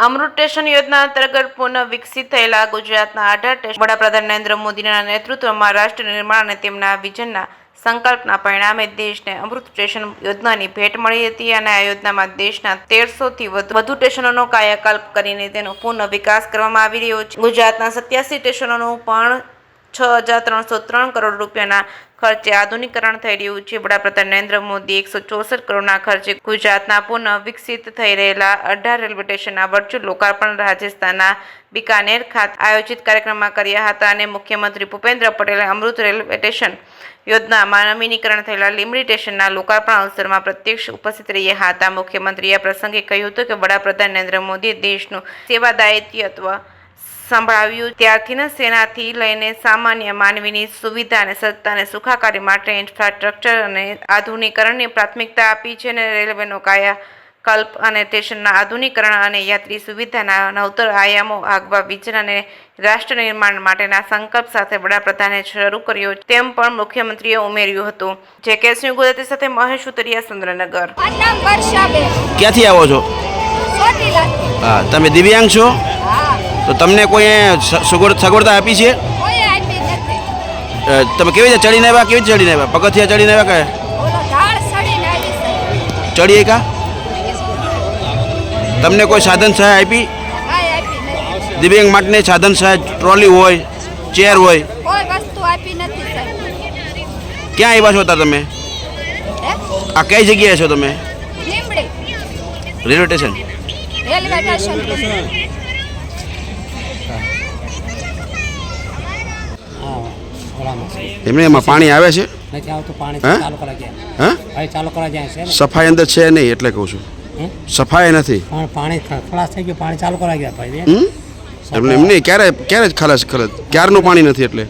અમૃત station યોજના અંતર્ગત પુનઃ વિકસિત થયેલા ગુજરાતના 18 સ્ટેશન વડાપ્રધાન નરેન્દ્ર મોદીના નેતૃત્વમાં રાષ્ટ્ર નિર્માણ અને તેમના વિઝનના સંકલ્પના પરિણામે દેશને અમૃત સ્ટેશન યોજનાની ભેટ મળી હતી અને આ યોજનામાં દેશના 1300થી વધુ સ્ટેશનોનો કાયાકલ્પ કરીને તેનો પુનઃ વિકાસ કરવામાં આવી રહ્યો છે. ગુજરાતના 87 સ્ટેશનોનું પણ 6,303 કરોડ રૂપિયાના ખર્ચે આધુનિકરણ થઈ રહ્યું છે. વડાપ્રધાન નરેન્દ્ર મોદી 164 કરોડના ખર્ચે ગુજરાતના પુનઃ વિકસિત થઈ રહેલા 18 રેલવે સ્ટેશનના વર્ચ્યુઅલ લોકાર્પણ રાજસ્થાનના બિકાનેર ખાતે આયોજિત કાર્યક્રમમાં કર્યા હતા અને મુખ્યમંત્રી ભૂપેન્દ્ર પટેલે અમૃત રેલવે સ્ટેશન યોજનામાં નવીનીકરણ થયેલા લીંબડી સ્ટેશનના લોકાર્પણ અવસરમાં પ્રત્યક્ષ ઉપસ્થિત રહ્યા હતા. મુખ્યમંત્રીએ આ પ્રસંગે કહ્યું હતું કે વડાપ્રધાન નરેન્દ્ર મોદીએ દેશનું સેવાદાયિત્વ સંભળાવ્યું ત્યારથી સેનાથી લઈને સામાન્ય માનવીની સુવિધા અને સત્તા અને સુખાકારી માટે ઇન્ફ્રાસ્ટ્રક્ચર અને આધુનિકરણની પ્રાથમિકતા આપી છે અને રેલવેનો કાયાકલ્પ અને સ્ટેશનના આધુનિકરણ અને યાત્રી સુવિધાના નવતર આયામો આગવા વિઝન અને રાષ્ટ્ર નિર્માણ માટેના સંકલ્પ સાથે વડાપ્રધાને શરૂ કર્યો તેમ પણ મુખ્યમંત્રીએ ઉમેર્યું હતું. જે કે સિંહ ગુજરાતી સાથે મહેશ ઉતરિયા, સુરેન્દ્રનગર. ક્યાંથી આવો છો? હા, તમે દિવ્યાંગ છો? તો તમને કોઈ સગવડતા આપી છે? તમે કેવી રીતે ચડીને આવ્યા? કેવી રીતે ચડીને આવ્યા? પગથિયા ચડીને આવ્યા કે ચડી કા? તમને કોઈ સાધન સહાય આપી? દિવ્યાંગ માટે સાધન સહાય, ટ્રોલી હોય, ચેર હોય, ક્યાં આવ્યા છો તમે? આ કઈ જગ્યાએ છો તમે? Railway station. એમને એમાં પાણી આવે છે? સફાઈ અંદર છે નહીં એટલે કહું છું. સફાઈ નથી. પાણી ખલાસ થઈ ગયું, પાણી ચાલુ કરાવી ગયા ભાઈ. એમને ક્યારે ખલાસ ક્યારનું પાણી નથી એટલે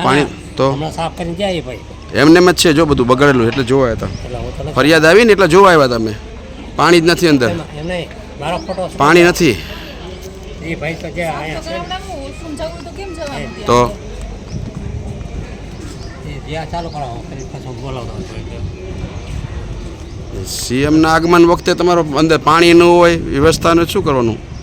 પાણી તો સાફ કરીને જાય ભાઈ. એમને એમ જ છે. જો બધું બગડેલું એટલે જોવા હતા. ફરિયાદ આવી ને એટલે જોવા આવ્યા તમે. પાણી જ નથી અંદર. પાણી નથી તો સીએમના આગમન વખતે તમારો અંદર પાણી ન હોય વ્યવસ્થાને શું કરવાનું?